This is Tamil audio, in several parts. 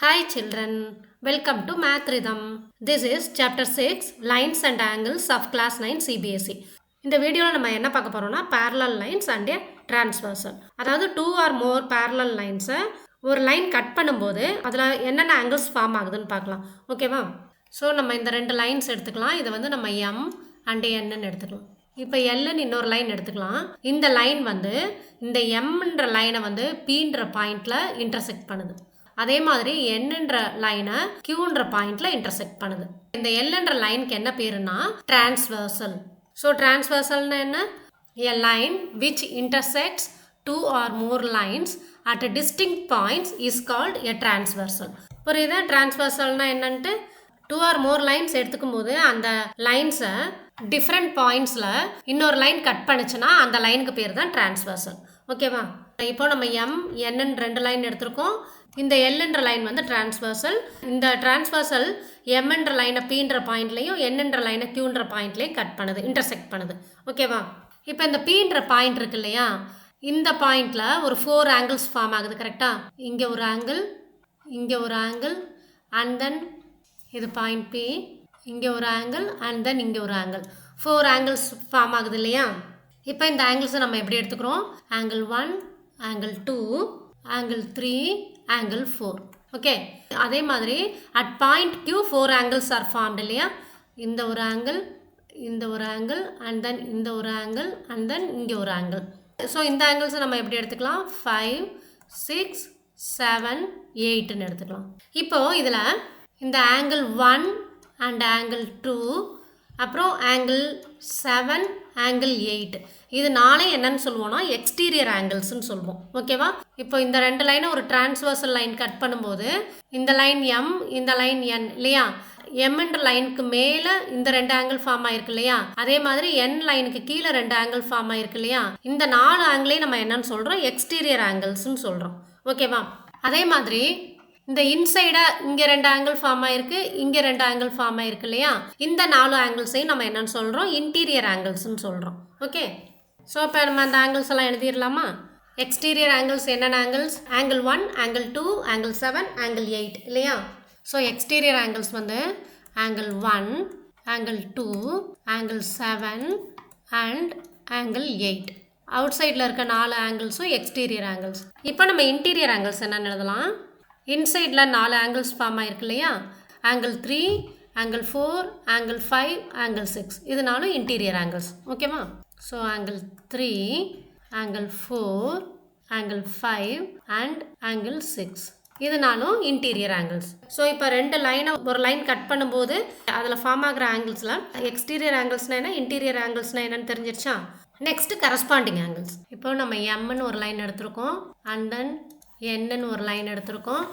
Hi children, welcome to Math Rhythm. This is chapter 6 Lines and Angles of class 9 CBSE. இந்த வீடியோவில் நம்ம என்ன பார்க்க போகிறோம்னா parallel lines and a transversal. அதாவது 2 or more parallel lines ஒரு லைன் கட் பண்ணும்போது அதில் என்னென்ன ஆங்கிள்ஸ் ஃபார்ம் ஆகுதுன்னு பார்க்கலாம். ஓகேவா? ஸோ நம்ம இந்த ரெண்டு லைன்ஸ் எடுத்துக்கலாம். இதை வந்து நம்ம எம் அண்ட் என்னன்னு எடுத்துக்கலாம். இப்போ எல்லுன்னு இன்னொரு லைன் எடுத்துக்கலாம். இந்த லைன் வந்து இந்த எம்ன்ற லைனை வந்து பீன்ற பாயிண்டில் இன்டர்செக்ட் பண்ணுது. அதே மாதிரி என்னன்ற லைனை கியூன்ற பாயிண்ட்ல இன்டர்செக்ட் பண்ணுது. இந்த எல்ன்ற லைனுக்கு என்ன பேருன்னா டிரான்ஸ்வர்சல். ஸோ டிரான்ஸ்வர்சல்னா என்ன? A line which intersects two or more lines at a distinct points is called a transversal. புரியுதா? டிரான்ஸ்வர்சல்னா என்னன்ட்டு 2 or more lines எடுத்துக்கும் போது அந்த லைன்ஸை டிஃப்ரெண்ட் பாயிண்ட்ஸில் இன்னொரு லைன் கட் பண்ணுச்சுன்னா அந்த லைனுக்கு பேர் தான் டிரான்ஸ்வர்சல். ஓகேவா? இப்போ நம்ம எம் என்னன்னு ரெண்டு லைன் எடுத்திருக்கோம். இந்த எல்ன்ற லைன் வந்து டிரான்ஸ்வர்சல். இந்த டிரான்ஸ்வர்சல் எம்ன்ற லைனை பீன்ற பாயிண்ட்லையும் என்னன்ற லைனை கியூன்ற பாயிண்ட்லையும் கட் பண்ணுது, இன்டர்செக்ட் பண்ணுது. ஓகேவா? இப்போ இந்த பீன்ற பாயிண்ட் இருக்கு இல்லையா, இந்த பாயிண்டில் ஒரு 4 ஆங்கிள்ஸ் ஃபார்ம் ஆகுது. கரெக்டாக? இங்கே ஒரு ஆங்கிள், இங்கே ஒரு ஆங்கிள், அண்ட் தென் இது பாயிண்ட் பி, இங்கே ஒரு ஆங்கிள், அண்ட் தென் இங்கே ஒரு ஆங்கிள். 4 ஆங்கிள்ஸ் ஃபார்ம் ஆகுது இல்லையா? இப்போ இந்த ஆங்கிள்ஸை நம்ம எப்படி எடுத்துக்கிறோம்? Angle 1, angle 2, angle 3, angle 4. Okay, அதே மாதிரி at point Q 4 angles are formed இல்லையா? இந்த ஒரு ஆங்கிள், இந்த ஒரு ஆங்கிள், அண்ட் தென் இந்த ஒரு ஆங்கிள், அண்ட் தென் இங்கே ஒரு ஆங்கிள். ஸோ இந்த ஆங்கிள்ஸை நம்ம எப்படி எடுத்துக்கலாம்? 5, 6, 7, 8ன்னு எடுத்துக்கலாம். இப்போது இதில் இந்த ஆங்கிள் 1 அண்ட் ஆங்கிள் 2, அப்புறம் ஆங்கிள் 7, ஆங்கிள் 8, இது நாளே என்னன்னு சொல்லுவோம்னா எக்ஸ்டீரியர் ஆங்கிள்ஸ்ன்னு சொல்லுவோம். ஓகேவா? இப்போ இந்த ரெண்டு லைனை ஒரு டிரான்ஸ்வர்சல் லைன் கட் பண்ணும்போது இந்த லைன் எம், இந்த லைன் என் இல்லையா? எம்ன்ற லைனுக்கு மேலே இந்த ரெண்டு ஆங்கிள் ஃபார்ம் ஆயிருக்கு இல்லையா? அதே மாதிரி என் லைனுக்கு கீழே ரெண்டு ஆங்கிள் ஃபார்ம் ஆயிருக்கு இல்லையா? இந்த 4 ஆங்கிளையும் நம்ம என்னன்னு சொல்கிறோம்? எக்ஸ்டீரியர் ஆங்கிள்ஸ்ன்னு சொல்கிறோம். ஓகேவா? அதே மாதிரி இந்த இன்சைடாக இங்கே ரெண்டு ஆங்கிள் ஃபார்ம் ஆயிருக்கு, இங்கே ரெண்டு ஆங்கிள் ஃபார்ம் ஆயிருக்கு இல்லையா? இந்த 4 ஆங்கிள்ஸையும் நம்ம என்னன்னு சொல்கிறோம்? இன்டீரியர் ஆங்கிள்ஸ்ன்னு சொல்கிறோம். ஓகே, ஸோ இப்போ நம்ம அந்த ஆங்கிள்ஸ் எல்லாம் எழுதிடலாமா? எக்ஸ்டீரியர் ஆங்கிள்ஸ் என்னென்ன angles? Angle 1, angle 2, angle 7, angle 8 இல்லையா? ஸோ எக்ஸ்டீரியர் ஆங்கிள்ஸ் வந்து angle 1, angle 2, angle 7 and angle 8. Out சைடில் இருக்க 4 ஆங்கிள்ஸும் எக்ஸ்டீரியர் ஆங்கிள்ஸ். இப்போ நம்ம இன்டீரியர் ஆங்கிள்ஸ் என்னென்னு எழுதலாம்? இன்சைடில் 4 ஆங்கிள்ஸ் ஃபார்ம் ஆயிருக்கு இல்லையா? ஆங்கிள் 3, ஆங்கிள் 4, ஆங்கிள் 5, ஆங்கிள் 6, இது 4 இன்டீரியர் ஆங்கிள்ஸ். ஓகேவா? So angle 3, angle 4, angle 5 and angle 6, இது 4 இன்டீரியர் ஆங்கிள்ஸ். ஸோ இப்போ ரெண்டு லைனை ஒரு லைன் கட் பண்ணும்போது அதில் ஃபார்ம் ஆகிற ஆங்கிள்ஸில் எக்ஸ்டீரியர் ஆங்கிள்ஸ்னா என்ன, இன்டீரியர் ஆங்கிள்ஸ்னா என்னன்னு தெரிஞ்சிருச்சா? Next corresponding angles. இப்போ நம்ம எம்னு ஒரு லைன் எடுத்திருக்கோம், அண்ட் தென் என்னன்னு ஒரு லைன் எடுத்திருக்கோம்,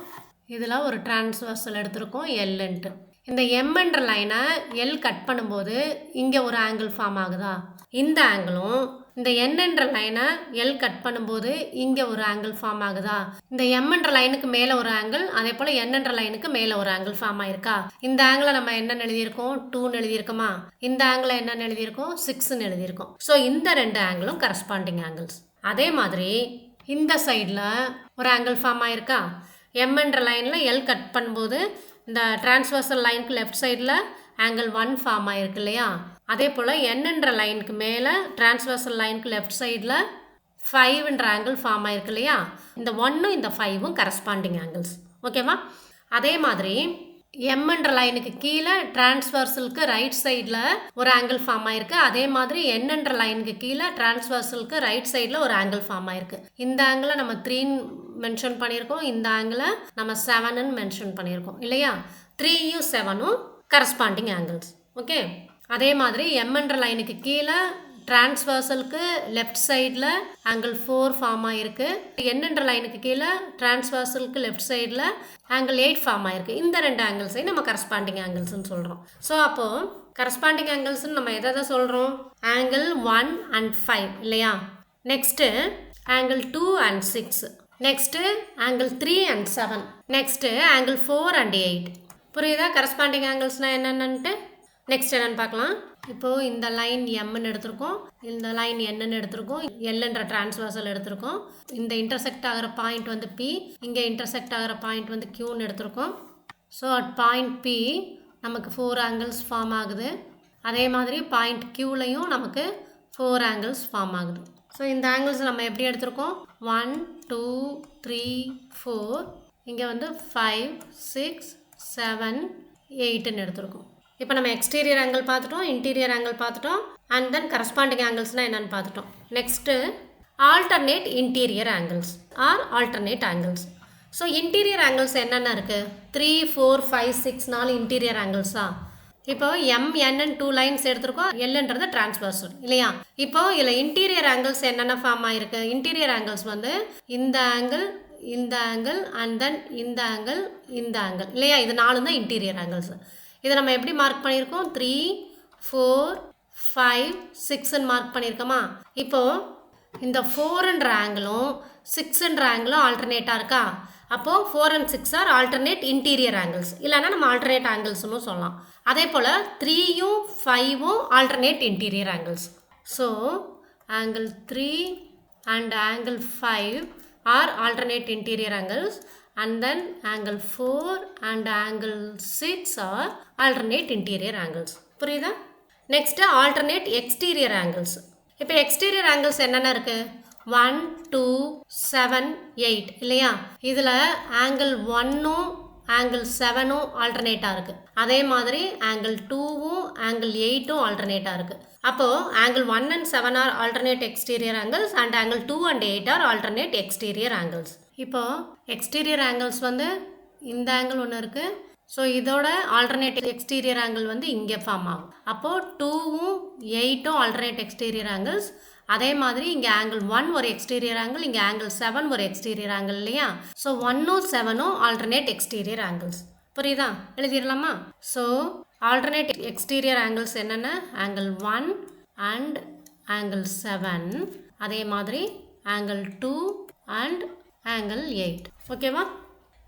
இதில் ஒரு டிரான்ஸ்வர்சல் எடுத்திருக்கோம் எல்ன்ட்டு. இந்த எம்ன்ற லைனை எல் கட் பண்ணும்போது இங்கே ஒரு ஆங்கிள் ஃபார்ம் ஆகுதா? இந்த ஆங்கிளும் இந்த என்னன்ற லைனை எல் கட் பண்ணும்போது இங்கே ஒரு ஆங்கிள் ஃபார்ம் ஆகுதா? இந்த எம்ன்ற லைனுக்கு மேலே ஒரு ஆங்கிள், அதே போல் என்னன்ற லைனுக்கு மேலே ஒரு ஆங்கிள் ஃபார்ம் ஆயிருக்கா? இந்த ஆங்கிளை நம்ம என்னன்னு எழுதியிருக்கோம்? 2ன்னு எழுதியிருக்கோமா? இந்த ஆங்கிளை என்னன்னு எழுதியிருக்கோம்? 6ன்னு எழுதியிருக்கோம். ஸோ இந்த ரெண்டு ஆங்கிளும் கரஸ்பாண்டிங் ஆங்கிள்ஸ். அதே மாதிரி இந்த சைடில் ஒரு ஆங்கிள் ஃபார்ம் ஆயிருக்கா? எம்ன்ற லைனில் எல் கட் பண்ணும்போது இந்த டிரான்ஸ்வர்சல் லைனுக்கு லெஃப்ட் சைடில் ஆங்கிள் 1 ஃபார்ம் ஆயிருக்கு இல்லையா? அதே போல் என்னன்ற லைனுக்கு மேலே டிரான்ஸ்வர்சல் லைனுக்கு லெஃப்ட் சைடில் 5ன்ற ஆங்கிள் ஃபார்ம் ஆயிருக்கு இல்லையா? இந்த 1ம் இந்த 5ம் கரஸ்பாண்டிங் ஆங்கிள்ஸ். ஓகேவா? அதே மாதிரி எம்ன்ற லைனுக்கு கீழே டிரான்ஸ்வர்சலுக்கு ரைட் சைடில் ஒரு ஆங்கிள் ஃபார்ம் ஆயிருக்கு. அதே மாதிரி என்னன்ற லைனுக்கு கீழே டிரான்ஸ்வர்சலுக்கு ரைட் சைடில் ஒரு ஆங்கிள் ஃபார்ம் ஆயிருக்கு. இந்த ஆங்கிளை நம்ம 3ன்னு மென்ஷன் பண்ணியிருக்கோம், இந்த ஆங்கிளை நம்ம 7ன்னு மென்ஷன் பண்ணியிருக்கோம் இல்லையா? 3யும் 7ம் கரஸ்பாண்டிங் ஆங்கிள்ஸ். ஓகே, அதே மாதிரி எம்ன்ற லைனுக்கு கீழே டிரான்ஸ்வர்சலுக்கு லெஃப்ட் சைடில் ஆங்கிள் 4 ஃபார்ம் ஆகிருக்கு. என்னன்ற லைனுக்கு கீழே டிரான்ஸ்வர்சலுக்கு லெஃப்ட் சைடில் ஆங்கிள் 8 ஃபார்ம் ஆகிருக்கு. இந்த ரெண்டு ஆங்கிள்ஸையும் நம்ம கரஸ்பாண்டிங் ஆங்கிள்ஸ்ன்னு சொல்கிறோம். ஸோ அப்போது கரஸ்பாண்டிங் ஆங்கிள்ஸ்ன்னு நம்ம எதை சொல்கிறோம்? ஆங்கிள் 1 and 5 இல்லையா? Next angle 2 and 6, next angle 3 and 7, next angle 4 and 8. புரியுதா கரஸ்பாண்டிங் ஆங்கிள்ஸ்னால் என்னென்னட்டு? நெக்ஸ்ட் என்னென்னு பார்க்கலாம். இப்போது இந்த லைன் எம்ன்னு எடுத்திருக்கோம், இந்த லைன் என்னன்னு எடுத்திருக்கோம், எல்ன்ற டிரான்ஸ்வர்சல் எடுத்திருக்கோம். இந்த இன்டர்செக்ட் ஆகிற பாயிண்ட் வந்து பி, இங்கே இன்டர்செக்ட் ஆகிற பாயிண்ட் வந்து கியூன்னு எடுத்திருக்கோம். ஸோ அட் பாயிண்ட் பி நமக்கு 4 ஆங்கிள்ஸ் ஃபார்ம் ஆகுது. அதே மாதிரி பாயிண்ட் கியூலையும் நமக்கு 4 ஆங்கிள்ஸ் ஃபார்ம் ஆகுது. ஸோ இந்த ஆங்கிள்ஸ் நம்ம எப்படி எடுத்திருக்கோம், 1 2 3 4, இங்கே வந்து 5 6 7 8ன்னு எடுத்திருக்கோம். இப்போ நம்ம எக்ஸ்டீரியர் ஆங்கிள் பார்த்துட்டோம், இன்டீரியர் ஆங்கிள் பார்த்துட்டோம், அண்ட் தென் கரஸ்பாண்டிங் ஆங்கிள்ஸ்னால் என்னென்னு பார்த்துட்டோம். Next alternate interior angles R alternate angles. So interior angles என்னென்ன இருக்குது, 3 4 5 6 4 இன்டீரியர் ஆங்கிள்ஸா. இப்போ எம்என்னு 2 லைன்ஸ் எடுத்திருக்கோம், எல்ன்றது டிரான்ஸ்வர்சல் இல்லையா. இப்போ இதில் இன்டீரியர் ஆங்கிள்ஸ் என்னென்ன ஃபார்ம் ஆகிருக்கு, இன்டீரியர் ஆங்கிள்ஸ் வந்து இந்த ஆங்கிள், இந்த ஆங்கிள், அண்ட் தென் இந்த ஆங்கிள், இந்த ஆங்கிள் இல்லையா. இது 4 தான் இன்டீரியர் ஆங்கிள்ஸ். இதை நம்ம எப்படி மார்க் பண்ணியிருக்கோம், 3 4 5 6ன்னு மார்க் பண்ணியிருக்கோமா. இப்போது இந்த 4ன்ற ஆங்கிளும் 6ன்ற ஆங்கிளும் ஆல்டர்னேட்டாக இருக்கா. அப்போது 4 and 6 are alternate interior angles, இல்லைன்னா நம்ம ஆல்டர்னேட் ஆங்கிள்ஸ்னு சொல்லலாம். அதே போல் 3யும் 5ம் alternate interior angles. So angle 3 and angle 5 are alternate interior angles, and then angle 4 and angle 6 are alternate interior angles. புரியுதா? Next alternate exterior angles. இப்போ exterior angles என்னென்ன இருக்குது, 1 2 7 8 இல்லையா. இதில் angle 1ம் angle 7ம் ஆல்டர்னேட்டாக இருக்குது. அதே மாதிரி angle 2ம் angle 8ம் ஆல்டர்னேட்டாக இருக்குது. அப்போது angle 1 and 7 are alternate exterior angles and angle 2 and 8 are alternate exterior angles. இப்போது எக்ஸ்டீரியர் ஆங்கிள்ஸ் வந்து இந்த ஆங்கிள் ஒன்று இருக்குது. ஸோ இதோட ஆல்டர்னேட் எக்ஸ்டீரியர் ஆங்கிள் வந்து இங்கே ஃபார்ம் ஆகும். அப்போது 2ம் 8ம் ஆல்டர்னேட் எக்ஸ்டீரியர் ஆங்கிள்ஸ். அதே மாதிரி இங்கே ஆங்கிள் 1 ஒரு எக்ஸ்டீரியர் ஆங்கிள், இங்கே ஆங்கிள் 7 ஒரு எக்ஸ்டீரியர் ஆங்கிள் இல்லையா. ஸோ 1ம் 7ம் ஆல்டர்னேட் எக்ஸ்டீரியர் ஆங்கிள்ஸ். புரியுதா? எழுதிடலாமா. ஸோ ஆல்டர்னேட் எக்ஸ்டீரியர் ஆங்கிள்ஸ் என்னென்ன, ஆங்கிள் 1 அண்ட் ஆங்கிள் 7, அதே மாதிரி ஆங்கிள் 2 அண்ட் angle 8. ஓகேவா.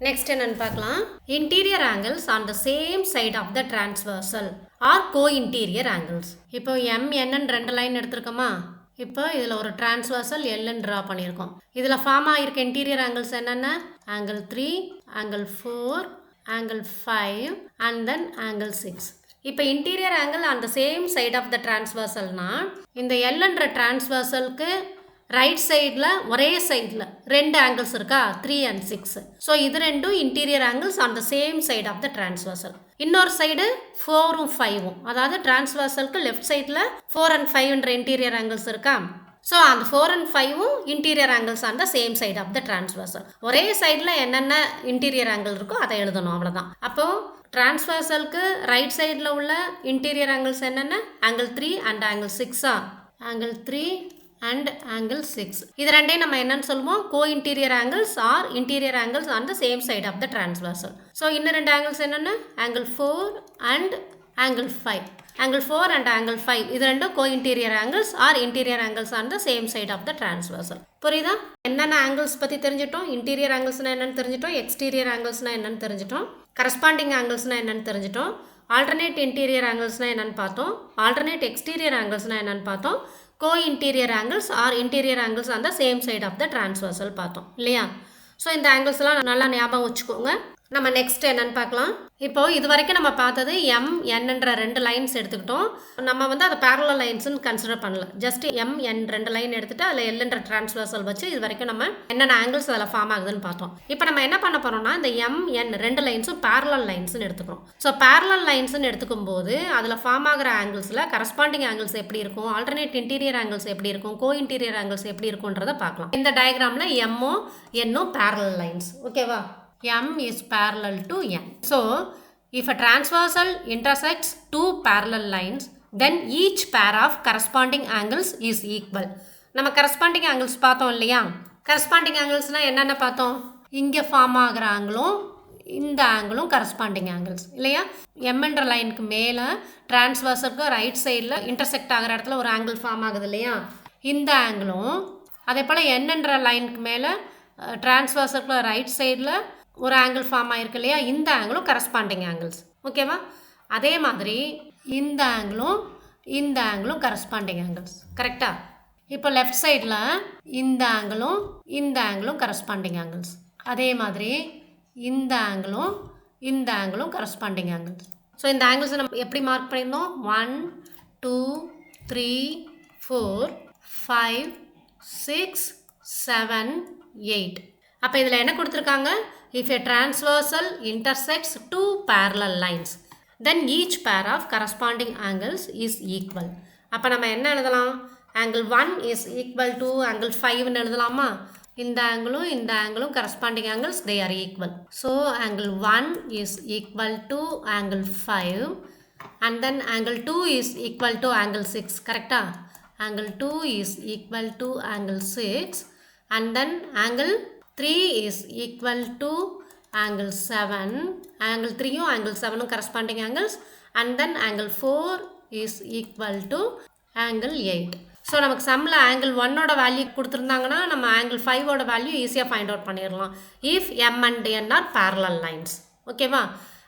நெக்ஸ்ட் என்னன்னு பார்க்கலாம், interior angles on the same side of the transversal are co interior angles. இப்போ எம்என்னு 2 லைன் எடுத்திருக்கோமா. இப்போ இதில் ஒரு டிரான்ஸ்வர்சல் எல்லுன்னு ட்ரா பண்ணியிருக்கோம். இதில் ஃபார்ம் ஆகிருக்க இன்டீரியர் ஆங்கிள்ஸ் என்னென்ன, angle 3 angle 4 angle 5 and then angle 6. இப்போ interior angle on the same side of the டிரான்ஸ்வர்சல்னா இந்த எல்லுன்ற டிரான்ஸ்வர்சலுக்கு ரைட் சைடில் ஒரே சைடில் 2 ஆங்கிள்ஸ் இருக்கா, 3 and 6. ஸோ இது ரெண்டும் interior angles on the same side of the transversal. இன்னொரு சைடு 4ம் 5ம், அதாவது டிரான்ஸ்வர்சலுக்கு லெஃப்ட் சைடில் 4 and 5ன்ற இன்டீரியர் ஆங்கிள்ஸ் இருக்கா. ஸோ அந்த 4 and 5ம் interior angles on the same side of the transversal. ஒரே சைடில் என்னென்ன இன்டீரியர் ஆங்கிள் இருக்கோ அதை எழுதணும், அவ்வளோதான். அப்போது டிரான்ஸ்வர்சலுக்கு ரைட் சைடில் உள்ள இன்டீரியர் ஆங்கிள்ஸ் என்னென்ன, ஆங்கிள் 3 and ஆங்கிள் 6ஆ. Angle 3 and angle 6. இது ரெண்டையும் நம்ம என்னன்னு சொல்லுவோம், co interior angles are interior angles on the same side of the transversal. So இன்னும் 2 ஆங்கிள்ஸ் என்னென்ன, angle 4 and angle 5. angle 4 and angle 5 இது ரெண்டும் co interior angles are interior angles on the same side of the transversal. புரியுதா? என்னென்ன ஆங்கிள்ஸ் பற்றி தெரிஞ்சிட்டோம், இன்டீரியர் ஆங்கிள்ஸ்னால் என்னென்னு தெரிஞ்சிட்டோம், எக்ஸ்டீரியர் ஆங்கிள்ஸ்னால் என்னென்னு தெரிஞ்சிட்டோம், கரஸ்பாண்டிங் ஆங்கிள்ஸ்னால் என்னென்னு தெரிஞ்சிட்டோம், ஆல்டர்னேட் இன்டீரியர் ஆங்கிள்ஸ்னால் என்னென்னு பார்த்தோம், ஆல்டர்னேட் எக்ஸ்டீரியர் ஆங்கிள்ஸ்னால் என்னென்னு பார்த்தோம், co interior angles are interior angles on the same side of the transversal பார்த்தோம் இல்லையா. ஸோ இந்த ஆங்கிள்ஸ்லாம் நல்லா ஞாபகம் வச்சுக்கோங்க. நம்ம நெக்ஸ்ட் என்னன்னு பார்க்கலாம். இப்போ இது வரைக்கும் நம்ம பார்த்தது எம்என்ன்ற 2 லைன்ஸ் எடுத்துக்கிட்டோம். நம்ம வந்து அதை பேரலல் லைன்ஸ்னு கன்சிடர் பண்ணல. ஜஸ்ட் எம்என் 2 லைன் எடுத்துட்டு அதில் எல்ன்ற டிரான்ஸ்வர்சல் வச்சு இது வரைக்கும் நம்ம என்னென்ன ஆங்கிள்ஸ் அதில் ஃபார்ம் ஆகுதுன்னு பார்த்தோம். இப்போ நம்ம என்ன பண்ண போறோம்னா இந்த எம்என் 2 லைன்ஸும் பேரலல் லைன்ஸ்னு எடுத்துக்கிறோம். ஸோ பேரலல் லைன்ஸ்னு எடுத்துக்கும் போது அதில் ஃபார்ம் ஆகிற ஆங்கிள்ஸில் கரஸ்பாண்டிங் ஆங்கிள்ஸ் எப்படி இருக்கும், ஆல்டர்னேட் இன்டீரியர் ஆங்கிள்ஸ் எப்படி இருக்கும், கோ இன்டீரியர் ஆங்கிள்ஸ் எப்படி இருக்கும்ன்றதை பார்க்கலாம். இந்த டயக்ராமில் எம்ஓ என்னும் பேரலல் லைன்ஸ். ஓகேவா. M is parallel to N. So, if a transversal intersects 2 parallel lines, then each pair of corresponding angles is equal. நம்ம corresponding angles பார்த்தோம் இல்லையா. corresponding anglesனா என்னென்ன பார்த்தோம், இங்கே ஃபார்ம் ஆகிற ஆங்கிளும் இந்த ஆங்கிளும் corresponding angles இல்லையா. எம்என்ற லைனுக்கு மேலே டிரான்ஸ்வர்சலுக்கு ரைட் சைடில் இன்டர்செக்ட் ஆகிற இடத்துல ஒரு ஆங்கிள் ஃபார்ம் ஆகுது இல்லையா, இந்த ஆங்கிளும் அதே போல் என்னன்ற லைனுக்கு மேலே டிரான்ஸ்வர்சலுக்கு ரைட் சைடில் ஒரு ஆங்கிள் ஃபார்ம் ஆகிருக்கு இல்லையா, இந்த ஆங்கிளும் கரஸ்பாண்டிங் ஆங்கிள்ஸ். ஓகேவா. அதே மாதிரி இந்த ஆங்கிளும் இந்த ஆங்கிளும் கரஸ்பாண்டிங் ஆங்கிள்ஸ். கரெக்டா? இப்போ லெஃப்ட் சைடில் இந்த ஆங்கிளும் கரஸ்பாண்டிங் ஆங்கிள்ஸ். அதே மாதிரி இந்த ஆங்கிளும் கரஸ்பாண்டிங் ஆங்கிள்ஸ். ஸோ இந்த ஆங்கிள்ஸை நம்ம எப்படி மார்க் பண்ணியிருந்தோம்? 1 2 3 4 5 6 7 8. அப்போ இதில் என்ன கொடுத்துருக்காங்க? If a transversal intersects two parallel lines then each pair of corresponding angles is equal. அப்போ நம்ம என்ன எழுதலாம்? angle 1 is equal to angle 5 எழுதலாமா? இந்த ஆங்கிளும் corresponding angles they are equal. So angle 1 is equal to angle 5 and then angle 2 is equal to angle 6. கரெக்டா? angle 2 is equal to angle 6 and then angle 3 is equal to angle 7. angle 3 angle 7 corresponding angles and then angle 4 is equal to angle 8. So நமக்கு சம்மில் ஆங்கிள் 1ஓட வேல்யூ கொடுத்துருந்தாங்கன்னா நம்ம ஆங்கிள் 5ஓட வேல்யூ ஈஸியாக ஃபைண்ட் அவுட் பண்ணிடலாம். If M and N are parallel lines. ஓகேவா?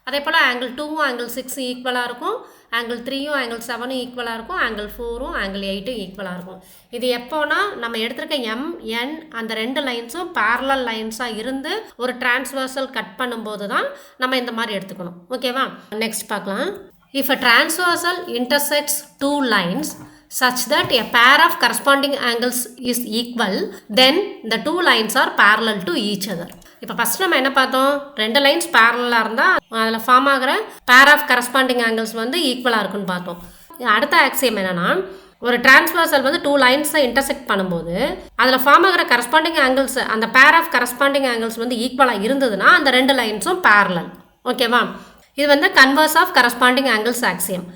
அதே போல் ஆங்கிள் 2ம் ஆங்கிள் 6 ஈக்குவலாக இருக்கும், ஆங்கிள் 3ம் ஆங்கிள் 7ம் ஈக்குவலாக இருக்கும், ஆங்கிள் 4ம் ஆங்கிள் 8ம் ஈக்குவலாக இருக்கும். இது எப்போனா நம்ம எடுத்திருக்க எம் என் அந்த ரெண்டு லைன்ஸும் பேரலல் லைன்ஸாக இருந்து ஒரு டிரான்ஸ்வர்சல் கட் பண்ணும்போது தான் நம்ம இந்த மாதிரி எடுத்துக்கணும். ஓகேவா? நெக்ஸ்ட் பார்க்கலாம். If a transversal intersects two lines such that a pair of corresponding angles is equal then the two lines are parallel to each other. இப்போ ஃபஸ்ட் நம்ம என்ன பார்த்தோம்? ரெண்டு லைன்ஸ் பேரலாக இருந்தால் அதில் ஃபார்ம் ஆகிற பேர் ஆஃப் கரஸ்பாண்டிங் ஆங்கிள்ஸ் வந்து ஈக்குவலாக இருக்குன்னு பார்த்தோம். அடுத்த ஆக்சியம் என்னென்னா, ஒரு டிரான்ஸ்வர்சல் வந்து டூ லைன்ஸை இன்டர்செக்ட் பண்ணும்போது அதில் ஃபார்ம் ஆகிற கரஸ்பாண்டிங் ஆங்கிள்ஸ் அந்த பேர் ஆஃப் கரஸ்பாண்டிங் ஆங்கிள்ஸ் வந்து ஈக்குவலாக இருந்ததுன்னா அந்த ரெண்டு லைன்ஸும் பேரலல். ஓகேவா? இது வந்து converse of corresponding angles axiom.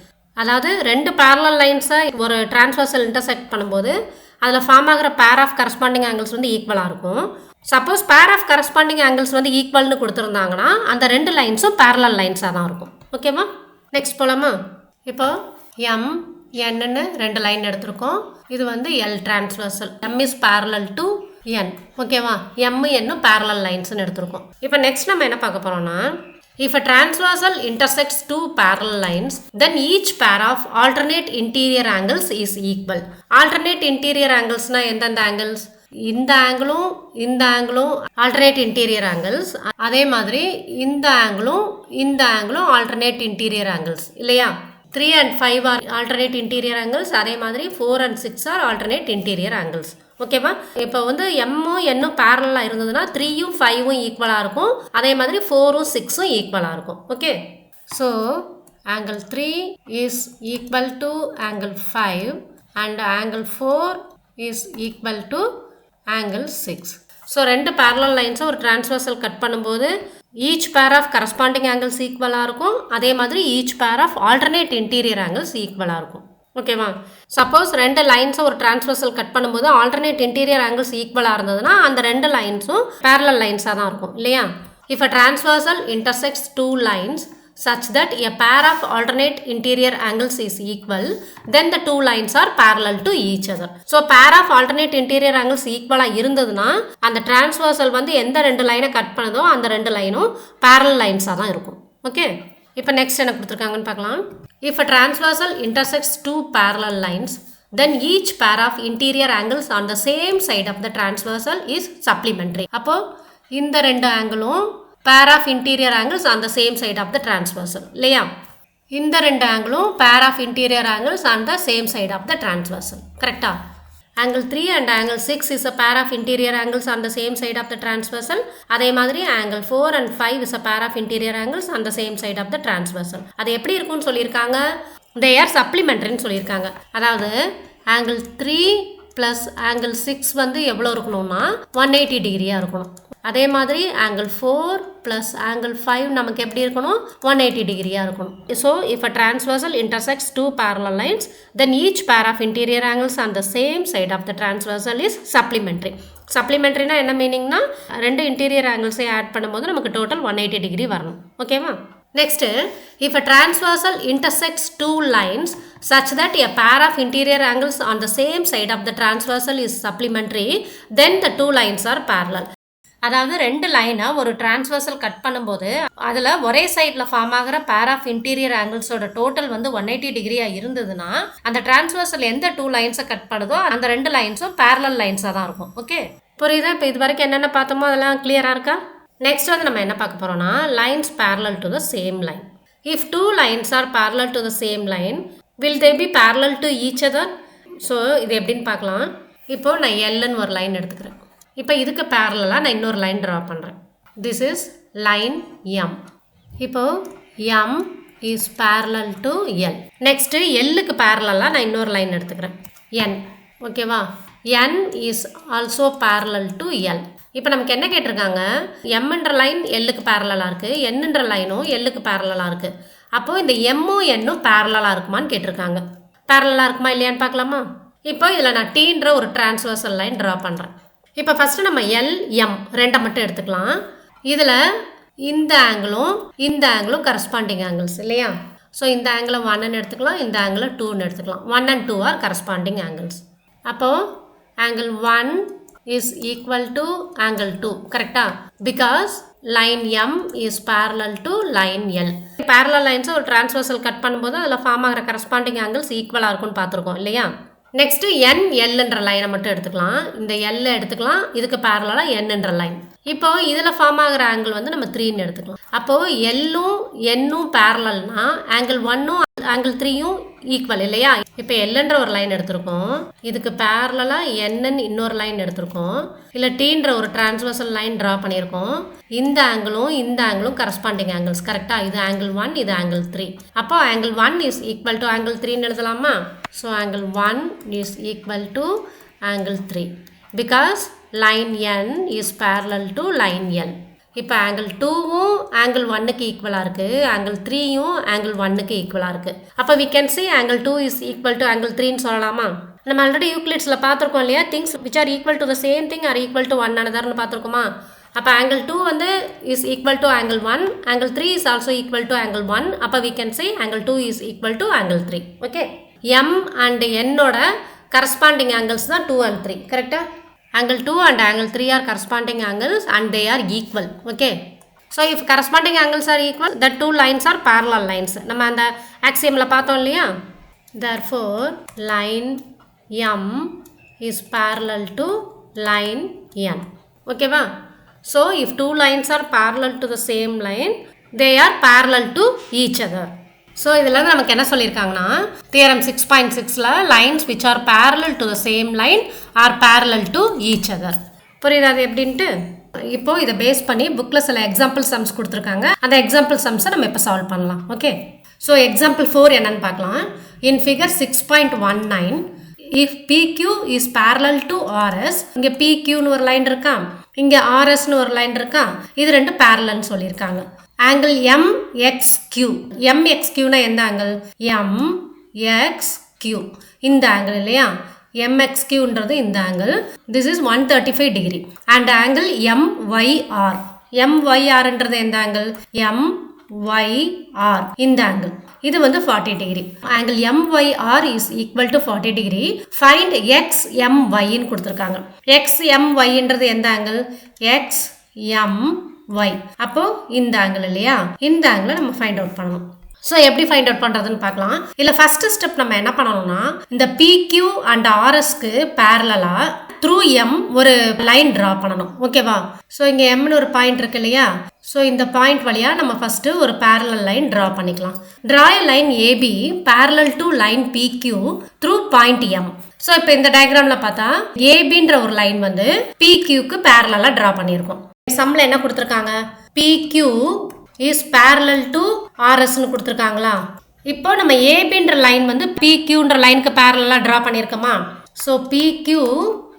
அதாவது ரெண்டு பேரலல் லைன்ஸை ஒரு டிரான்ஸ்வர்சல் இன்டர்செக்ட் பண்ணும்போது அதில் ஃபார்ம் ஆகிற பேர் ஆஃப் கரஸ்பாண்டிங் ஆங்கிள்ஸ் வந்து ஈக்குவலாக இருக்கும். சப்போஸ் பேர் ஆஃப் கரஸ்பாண்டிங் ஆங்கிள்ஸ் வந்து ஈக்குவல்னு கொடுத்துருந்தாங்கன்னா அந்த ரெண்டு லைன்ஸும் பேரலல் லைன்ஸாக தான் இருக்கும். ஓகேவா? நெக்ஸ்ட் போலாமா? இப்போ எம் என்னன்னு ரெண்டு லைன் எடுத்திருக்கோம். இது வந்து L transversal. M is parallel to N. ஓகேவா? எம் என்னும் பேரலல் லைன்ஸ்னு எடுத்திருக்கோம். இப்போ நெக்ஸ்ட் நம்ம என்ன பார்க்க போகிறோம்னா, if a transversal intersects two parallel lines, then each pair of alternate interior angles is equal. Alternate interior angles na endha angles? இந்த ஆங்கிளும் alternate interior angles. அதே மாதிரி இந்த ஆங்கிளும் alternate interior angles. இல்லையா? 3 and 5 are alternate interior angles. அதே மாதிரி 4 and 6 are alternate interior angles. ஓகேவா? இப்போ வந்து எம்மும் என்னும் பேரலாக இருந்ததுன்னா 3யும் 5ம் ஈக்குவலாக இருக்கும். அதே மாதிரி 4ம் 6ம் ஈக்குவலாக இருக்கும். Okay? So angle 3 is equal to angle 5 and angle 4 is equal to angle 6. So ரெண்டு பேரலல் லைன்ஸை ஒரு டிரான்ஸ்வர்சல் கட் பண்ணும்போது each pair of corresponding angles ஈக்குவலாக இருக்கும். அதே மாதிரி each pair of alternate interior angles ஈக்குவலாக இருக்கும். ஓகேவா? சப்போஸ் ரெண்டு லைன்ஸை ஒரு டிரான்ஸ்வர்சல் கட் பண்ணும்போது ஆல்டர்னேட் இன்டீரியர் ஆங்கிள்ஸ் ஈக்குவலாக இருந்ததுன்னா அந்த ரெண்டு லைன்ஸும் பேரலல் லைன்ஸாக தான் இருக்கும். இல்லையா? If a transversal intersects two lines such that a pair of alternate interior angles is equal then the two lines are parallel to each other. So pair of alternate interior angles equal இருந்ததுன்னா அந்த டிரான்ஸ்வர்சல் வந்து எந்த ரெண்டு லைனை கட் பண்ணதோ அந்த ரெண்டு லைனும் parallel lines தான் இருக்கும். ஓகே? இப்போ நெக்ஸ்ட் என்ன கொடுத்துருக்காங்கன்னு பார்க்கலாம். If a transversal intersects two parallel lines then each pair of interior angles on the same side of the transversal is supplementary. அப்போ இந்த ரெண்டு ஆங்கிளும் pair of interior angles on the same side of the transversal. இல்லையா? இந்த ரெண்டு ஆங்கிளும் pair of interior angles on the same side of the transversal. கரெக்டா? angle 3 and angle 6 is a pair of interior angles on the same side of the transversal. அதே மாதிரி angle 4 and 5 is a pair of interior angles on the same side of the transversal. அது எப்படி இருக்கும்னு சொல்லியிருக்காங்க? they are supplementary ன்னு சொல்லியிருக்காங்க. அதாவது angle 3 plus angle 6 வந்து எவ்வளோ இருக்கணும்னா 180 டிகிரியாக இருக்கணும். அதே மாதிரி angle 4 plus angle 5 நமக்கு எப்படி இருக்கணும்? 180 டிகிரியாக இருக்கணும். So if a transversal intersects two parallel lines then each pair of interior angles on the same side of the transversal is supplementary. சப்ளிமெண்ட்ரினா என்ன மீனிங்னா ரெண்டு இன்டீரியர் ஆங்கிள்ஸை ஆட் பண்ணும்போது நமக்கு டோட்டல் 180 டிகிரி வரணும். ஓகேவா? Next, if a transversal intersects two lines such that a pair of interior angles on the same side of the transversal is supplementary, then the two lines are parallel. அதாவது ரெண்டு லைனை ஒரு டிரான்ஸ்வர்சல் கட் பண்ணும்போது அதில் ஒரே சைடில் ஃபார்ம் ஆகிற பேர் ஆஃப் இன்டீரியர் ஆங்கிள்ஸோட டோட்டல் வந்து 180 டிகிரியாக இருந்ததுன்னா அந்த டிரான்ஸ்வர்சல் எந்த 2 லைன்ஸை கட் பண்ணுதோ அந்த 2 லைன்ஸும் பேரலல் லைன்ஸாக தான் இருக்கும். ஓகே, புரியுதா? இப்போ இது வரைக்கும் என்னென்ன பார்த்தோமோ அதெல்லாம் கிளியராக இருக்கா? நெக்ஸ்ட் வந்து நம்ம என்ன பார்க்க போகிறோம்னா lines parallel to the same line. If 2 lines are parallel to the same line, will they be parallel to each other? So இது எப்படின்னு பார்க்கலாம். இப்போது நான் எல்லுன்னு ஒரு லைன் எடுத்துக்கிறேன். இப்போ இதுக்கு பேரலாக நான் இன்னொரு லைன் ட்ரா பண்ணுறேன். This is line M. இப்போது M is parallel to L. Next எல்லுக்கு பேரலாக நான் இன்னொரு லைன் எடுத்துக்கிறேன், என். ஓகேவா? N is also parallel to L. இப்போ நமக்கு என்ன கேட்டிருக்காங்க, எம்ன்ற லைன் எல்லுக்கு பேரலாக இருக்குது, என்னன்ற லைனும் எல்லுக்கு பேரலாக இருக்குது. அப்போது இந்த எம்மும் என்னும் பேரலாக இருக்குமான்னு கேட்டிருக்காங்க. பேரலாக இருக்குமா இல்லையான்னு பார்க்கலாமா? இப்போ இதில் நான் டீன்ற ஒரு டிரான்ஸ்வர்சல் லைன் ட்ரா பண்ணுறேன். இப்போ ஃபஸ்ட்டு நம்ம எல் எம் ரெண்டை மட்டும் எடுத்துக்கலாம். இதில் இந்த ஆங்கிளும் கரஸ்பாண்டிங் ஆங்கிள்ஸ் இல்லையா? ஸோ இந்த ஆங்கிளை 1ன்னு எடுத்துக்கலாம், இந்த ஆங்கிளை 2ன்னு எடுத்துக்கலாம். 1 and 2 ஆர் கரஸ்பாண்டிங் ஆங்கிள்ஸ். அப்போது angle 1 is equal to angle 2, correct? Because line M is parallel to line L. Parallel lines ஒரு transversal cut பண்ணும்போது அதில் ஃபார்ம் ஆகிற கரஸ்பாண்டிங் ஆங்கிள்ஸ் ஈக்குவலாக இருக்கும்னு பார்த்துருக்கோம் இல்லையா? நெக்ஸ்ட்டு எல்ன்ற லைனை மட்டும் எடுத்துக்கலாம். இந்த எல்லை எடுத்துக்கலாம், இதுக்கு பேரலாக என்னன்ற லைன். இப்போ இதில் ஃபார்ம் ஆகிற ஆங்கிள் வந்து நம்ம 3ன்னு எடுத்துக்கலாம். அப்போது எல்லும் என்னும் பேரலல்னா ஆங்கிள் 1ம் ஆங்கிள் 3யும் ஈக்குவல் இல்லையா? இப்போ எல்ன்ற ஒரு லைன் எடுத்திருக்கோம், இதுக்கு பேரலாக என்னன்னு இன்னொரு லைன் எடுத்திருக்கோம், இல்லை டீன்ற ஒரு டிரான்ஸ்வர்சல் லைன் ட்ரா பண்ணியிருக்கோம். இந்த ஆங்கிளும் கரஸ்பாண்டிங் ஆங்கிள்ஸ், கரெக்டாக? இது ஆங்கிள் 1, இது ஆங்கிள் 3. அப்போ angle 1 is equal to angle 3ன்னு எழுதலாமா? So angle 1 is equal to angle 3 because line N is parallel to line L. இப்போ ஆங்கிள் 2வும் ஆங்கிள் 1க்கு ஈக்குவலாக இருக்குது, ஆங்கிள் 3யும் ஆங்கிள் 1க்கு ஈக்குவலாக இருக்குது. அப்போ we can say angle 2 is equal to angle 3ன்னு சொல்லலாமா? நம்ம ஆல்ரெடி யூக்ளிட்ஸில் பார்த்துருக்கோம் இல்லையா? Things which are equal to the same thing are equal to one அனதர்னு பார்த்துருக்கோமா? அப்போ ஆங்கிள் 2 வந்து is equal to angle 1, angle 3 is also equal to angle 1. அப்போ we can say angle 2 is equal to angle 3. Okay, M and என்னோட கரஸ்பாண்டிங் ஆங்கிள்ஸ் தான் 2 and 3, கரெக்டாக? Angle 2 and angle 3 are corresponding angles and they are equal. Okay. So if corresponding angles are equal, the two lines are parallel lines. நம்ம அந்த axiomல பார்த்தோம் இல்லையா? Therefore, line M is parallel to line N. Okay வா? So if two lines are parallel to the same line, they are parallel to each other. So இதில் நமக்கு என்ன சொல்லியிருக்காங்கன்னா தியரம் 6.6ல் lines which are parallel to the same line are parallel to each other. புரியுதா அது எப்படின்ட்டு? இப்போது இதை பேஸ் பண்ணி புக்கில் சில எக்ஸாம்பிள் சம்ஸ் கொடுத்துருக்காங்க. அந்த எக்ஸாம்பிள் சம்ஸை நம்ம இப்போ சால்வ் பண்ணலாம். ஓகே, ஸோ எக்ஸாம்பிள் 4 என்னன்னு பார்க்கலாம். இன் figure 6.19 if PQ is parallel to RS, இங்கே PQன்னு ஒரு லைன் இருக்கா, இங்கே RSன்னு ஒரு லைன் இருக்கா, இது ரெண்டு பேரலல்னு சொல்லியிருக்காங்க. ஆங்கிள் MXQ, MXQனா எந்த ஆங்கிள்? MXQ இந்த ஆங்கிள் இல்லையா? MXQன்றது இந்த angle. This is 135 degree. And angle MYR, MYRன்றது எந்த ஆங்கிள்? MYR இந்த ஆங்கிள், இது வந்து 40 degree. Angle MYR is equal to 40 degree. Find XMYன்னு கொடுத்துருக்காங்க. XMYன்றது எந்த ஆங்கிள்? XMY. அப்போ இந்த ஆங்கிள் இல்லையா? இந்த ஆங்கிளை நம்ம ஃபைண்ட் அவுட் பண்ணணும். ஸோ எப்படி ஃபைண்ட் அவுட் பண்ணுறதுன்னு பார்க்கலாம். இல்லை ஃபர்ஸ்ட் ஸ்டெப் நம்ம என்ன பண்ணணும்னா இந்த PQ அண்ட் RSக்கு பேரலாக த்ரூ M ஒரு லைன் ட்ரா பண்ணணும். ஓகேவா? ஸோ இங்கே Mன்னு ஒரு பாயிண்ட் இருக்கு இல்லையா? ஸோ இந்த பாயிண்ட் வழியாக நம்ம ஃபஸ்ட்டு ஒரு பேரலல் லைன் ட்ரா பண்ணிக்கலாம். Draw a line AB parallel to line PQ through point M. So இப்போ இந்த டயக்ராமில் பார்த்தா ஏபின்ற ஒரு லைன் வந்து PQக்கு பேரலாக ட்ரா பண்ணியிருக்கோம். சம்மில் என்ன கொடுத்துருக்காங்க? PQ இஸ் பேரலல் டு RSன்னு கொடுத்துருக்காங்களா? இப்போ நம்ம ஏபின்ற லைன் வந்து PQன்ற லைனுக்கு பேரலாக ட்ரா பண்ணியிருக்கோமா? So PQ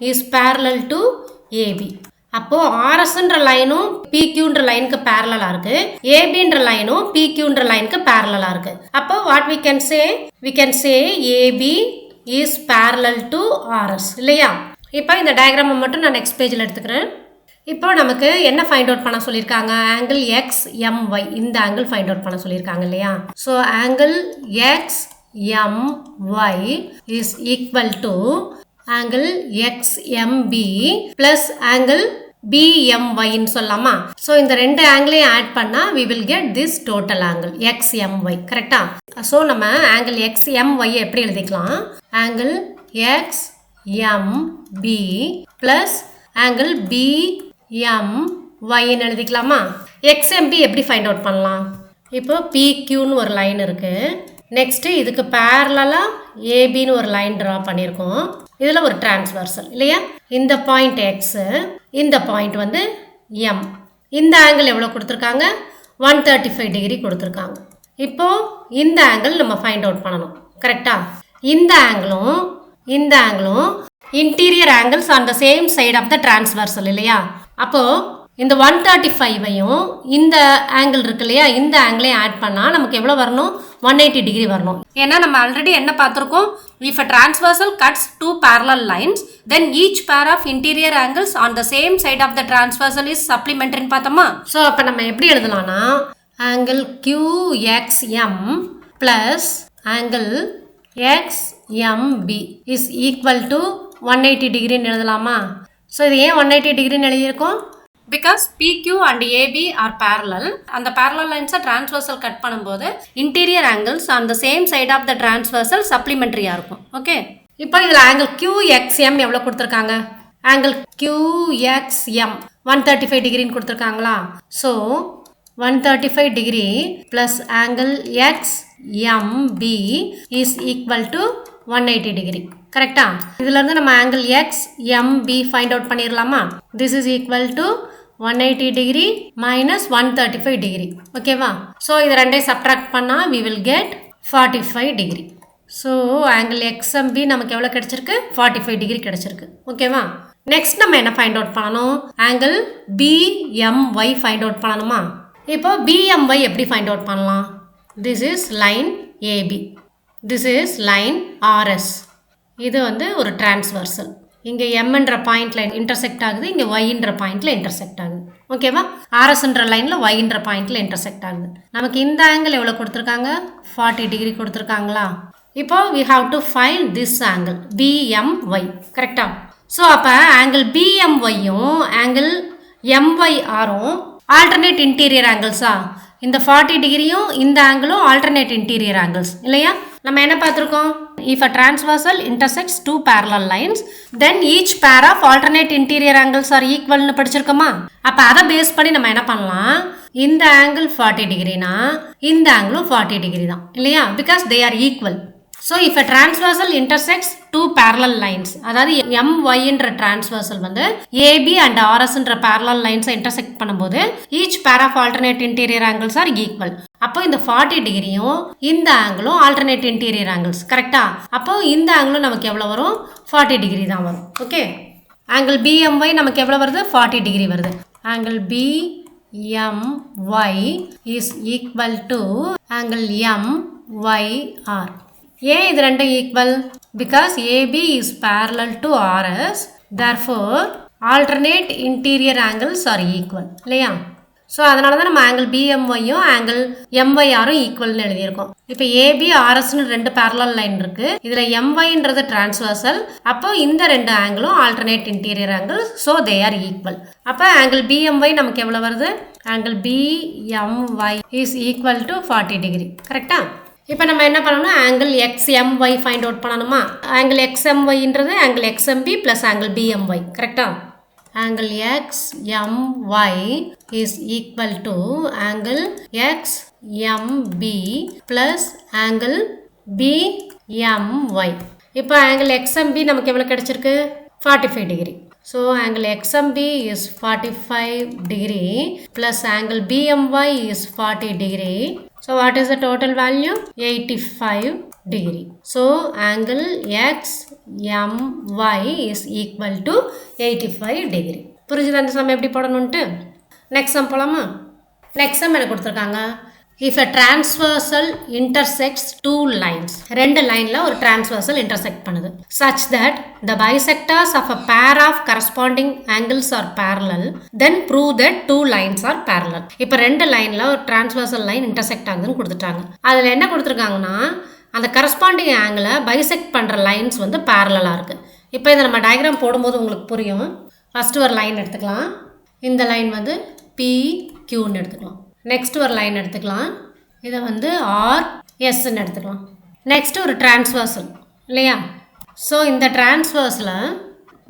is parallel to AB. அப்போ RSன்ற லைனும் PQன்ற லைனுக்கு பேரலாக இருக்கு, ABன்ற லைனும் PQன்ற லைனுக்கு பேரலாக இருக்கு. அப்போ what we can say AB is parallel to RS இல்லையா? இப்போ இந்த டயக்ராமை மட்டும் நான் நெக்ஸ்ட் பேஜில் எடுத்துக்கிறேன். இப்போ நமக்கு என்ன ஃபைண்ட் அவுட் பண்ண சொல்லியிருக்காங்க? ஆங்கிள் XMY இந்த ஆங்கிள் ஃபைண்ட் அவுட் பண்ண சொல்லியிருக்காங்க இல்லையா? So angle XMY is equal to angle XMB plus angle BMYன்னு சொல்லலாமா? ஸோ இந்த ரெண்டு ஆங்கிளையும் ஆட் பண்ணால் we will get this total angle XMY. கரெக்டா? ஸோ நம்ம ஆங்கிள் XMY எப்படி எழுதிக்கலாம்? ஆங்கிள் XMB ப்ளஸ் ஆங்கிள் BMYன்னு எழுதிக்கலாமா? XMB எப்படி ஃபைண்ட் அவுட் பண்ணலாம்? இப்போ PQன்னு ஒரு லைன் இருக்குது. நெக்ஸ்ட்டு இதுக்கு பேரலாக ஏபின்னு ஒரு லைன் ட்ரா பண்ணியிருக்கோம். இதில் ஒரு டிரான்ஸ்வர்சல் இல்லையா? இந்த பாயிண்ட் எக்ஸு, இந்த பாயிண்ட் வந்து எம். இந்த ஆங்கிள் எவ்வளோ கொடுத்துருக்காங்க? 135 டிகிரி கொடுத்துருக்காங்க. இப்போது இந்த ஆங்கிள் நம்ம ஃபைண்ட் அவுட் பண்ணணும். கரெக்டாக? இந்த ஆங்கிளும் interior angles on the same side of the transversal இல்லையா? அப்போது இந்த 135ஐயும் இந்த ஆங்கிள் இருக்கு இல்லையா, இந்த ஆங்கிளையும் ஆட் பண்ணால் நமக்கு எவ்வளோ வரணும்? 180 டிகிரி வரணும். ஏன்னா நம்ம ஆல்ரெடி என்ன பார்த்துருக்கோம்? If a transversal cuts two parallel lines, then each pair of interior angles on the same side of the transversal is supplementary பார்த்தோமா? ஸோ அப்போ நம்ம எப்படி எழுதலாம்னா angle QXM plus angle XMB is equal to 180 டிகிரின்னு எழுதலாமா? ஸோ இது ஏன் 180 டிகிரின்னு எழுதியிருக்கோம்? Because PQ and AB are parallel. அந்த parallel lines transversal கட் பண்ணும்போது interior angles on the same side of the transversal supplementary-ஆ இருக்கும். ஓகே, இப்போ இதில் ஆங்கிள் QXM எவ்வளோ கொடுத்துருக்காங்க? ஆங்கிள் QXM 135 டிகிரின்னு கொடுத்துருக்காங்களா? So 135 degree plus angle XMB is equal to 180 degree. கரெக்டா? இதுலேருந்து நம்ம ஆங்கிள் XMB ஃபைண்ட் அவுட் பண்ணிடலாமா? This is equal to 180 degree minus 135 degree. ஓகேவா? ஸோ இது ரெண்டையும் சப்ட்ராக்ட் பண்ணால் we will get 45 degree. So angle XMB நமக்கு எவ்வளோ கிடச்சிருக்கு? 45 டிகிரி கிடச்சிருக்கு. ஓகேவா? நெக்ஸ்ட் நம்ம என்ன ஃபைண்ட் அவுட் பண்ணணும்? ஆங்கிள் BMY ஃபைண்ட் அவுட் பண்ணணுமா? இப்போ BMY எப்படி ஃபைண்ட் அவுட் பண்ணலாம்? This is line AB, this is line RS. இது வந்து ஒரு டிரான்ஸ்வர்சல். இங்கே எம்ன்ற பாயிண்டில் இன்டர்செக்ட் ஆகுது, இங்கே ஒய்ன்ற பாயிண்டில் இன்டர்செக்ட் ஆகுது. ஓகேவா? ஆர்எஸ்ன்ற லைனில் ஒய்ன்ற பாயிண்டில் இன்டர்செக்ட் ஆகுது. நமக்கு இந்த ஆங்கிள் எவ்வளோ கொடுத்துருக்காங்க? 40 டிகிரி கொடுத்துருக்காங்களா? இப்போ we have to find this angle BMY. கரெக்டா? ஸோ அப்போ ஆங்கிள் BMYயும் ஆங்கிள் MYRும் ஆல்டர்னேட் இன்டீரியர் ஆங்கிள்ஸா? இந்த 40 டிகிரியும் இந்த ஆங்கிளும் ஆல்டர்னேட் இன்டீரியர் ஆங்கிள்ஸ் இல்லையா? நம்ம என்ன பார்த்துருக்கோம்? If a transversal intersects two parallel lines, then each pair of alternate interior angles are equal னு படிச்சிருக்கோமா? அப்போ அதை பேஸ் பண்ணி நம்ம என்ன பண்ணலாம்? இந்த ஆங்கிள் 40 டிகிரினா இந்த ஆங்கிளும் 40 டிகிரி தான் இல்லையா? Because they are equal. So if a transversal intersects two parallel lines, அதாவது MYன்ற transversal வந்து AB and RSன்ற parallel lines intersect பண்ணும்போது each pair of alternate interior angles are equal. அப்போ இந்த 40 டிகிரியும் இந்த ஆங்கிளும் ஆல்டர்னேட் இன்டீரியர் ஆங்கிள்ஸ். கரெக்டா? அப்போ இந்த ஆங்கிளும் நமக்கு எவ்வளோ வரும்? 40 டிகிரி தான் வரும். ஓகே, ஆங்கிள் BMY நமக்கு எவ்வளோ வருது? 40 டிகிரி வருது. Angle BMY is equal to angle MYR. ஏன் இது ரெண்டும் equal? Because AB is parallel to RS, therefore alternate interior angles are equal இல்லையா? ஸோ அதனால தான் நம்ம ஆங்கிள் BMYயும் ஆங்கிள் MYRும் ஈக்குவல்னு எழுதியிருக்கோம். இப்போ AB RSன்னு ரெண்டு parallel லைன் இருக்குது. இதில் MYன்றது டிரான்ஸ்வர்சல். அப்போ இந்த ரெண்டு ஆங்கிளும் alternate interior angles. So they are equal. அப்போ ஆங்கிள் BMY நமக்கு எவ்வளோ வருது? Angle BMY is equal to 40 degree. கரெக்டா? இப்போ நம்ம என்ன பண்ணணும்? ஆங்கிள் XMY ஃபைண்ட் அவுட் பண்ணணுமா? ஆங்கிள் XMYன்றது angle XMB plus angle BMY. கரெக்டா? angle XMY is equal to angle XMB plus angle BMY. இப்போ angle XMB நமக்கு எவ்வளவு கிடைச்சிருக்கு? 45 degree. So angle XMB is 45 degree plus angle BMY is 40 degree. So what is the total value? 85 degree. So angle XMY is equal to 85 degree. புரிஞ்சுதா இந்த சம் எப்படி போடணும்ட்டு? நெக்ஸ்ட் சம் போலாமா? நெக்ஸ்ட் சம் என்ன கொடுத்துருக்காங்க? If a transversal intersects two lines, ரெண்டு லைன்ல ஒரு transversal intersect பண்ணுது, such that the bisectors of a pair of corresponding angles are parallel, then prove that two lines are parallel. இப்போ ரெண்டு லைன்ல ஒரு transversal line intersect ஆகுதுன்னு கொடுத்துட்டாங்க. அதில் என்ன கொடுத்துருக்காங்கன்னா அந்த கரஸ்பாண்டிங் ஆங்கிளை பைசெக்ட் பண்ணுற லைன்ஸ் வந்து பேரலாக இருக்குது. இப்போ இதை நம்ம டயக்ராம் போடும்போது உங்களுக்கு புரியும். ஃபஸ்ட்டு ஒரு லைன் எடுத்துக்கலாம். இந்த லைன் வந்து PQன்னு எடுத்துக்கலாம். நெக்ஸ்ட் ஒரு லைன் எடுத்துக்கலாம். இதை வந்து RSன்னு எடுத்துக்கலாம். நெக்ஸ்ட் ஒரு டிரான்ஸ்வர்சல் இல்லையா? ஸோ இந்த டிரான்ஸ்வர்ஸில்